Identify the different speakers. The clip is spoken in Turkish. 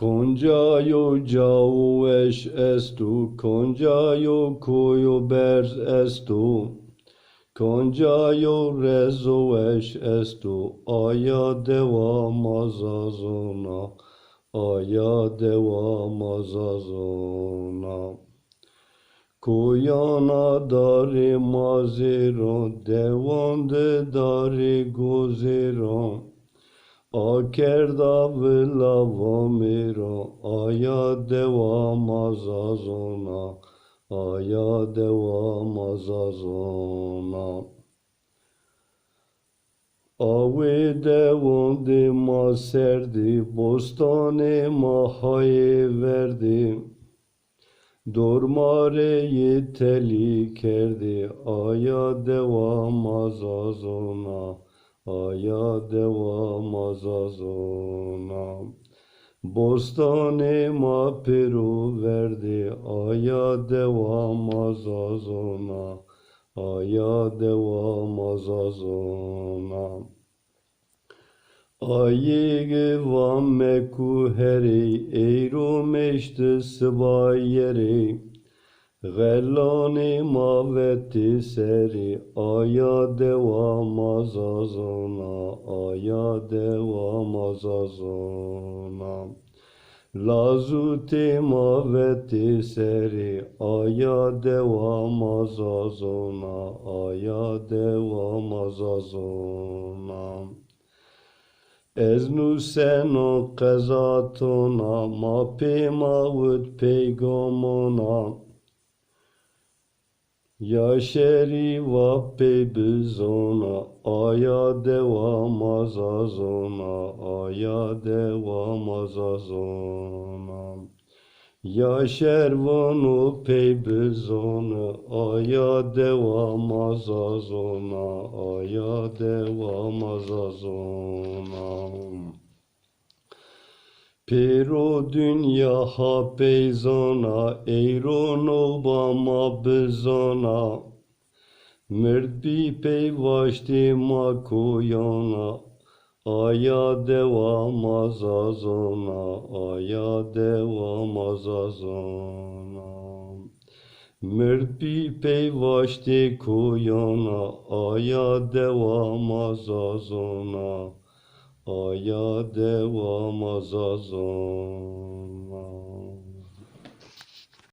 Speaker 1: Konjajo jauesh estu, konjajo kojo berz estu, konjajo rezoesh estu, aya deva mazazona, aya deva mazazona. Kojana dare mazeron, devande dare gozeron, Akerda vila vomiro, aya deva mazazona, aya deva mazazona. Ave devonde maserdi, bostane mahaye verdi, dormare yeteli kerdi, aya deva mazazona, aya deva mazazona. Bostane ma peru verdi, aya deva mazazona, aya deva mazazona. Ayege vamme kuheri, eiro meşte sıbayeri, Gellani maveti seri, aya deva mazazona, aya deva mazazona. Lazuti maveti seri, aya deva mazazona, aya deva mazazona. Eznu seno qezatona, ma pema vut peygomona, Ya şeriva peybizona, aya deva mazazona, aya deva mazazona. Ya şervanu peybizona, aya deva mazazona, aya deva mazazona. Pero dünya ha peyzona, eyron obama bezona, Merdbi peyvaşti makoyana, aya deva mazazona, aya deva mazazona. Merdbi peyvaşti koyana, aya deva mazazona, aya deva mazazona.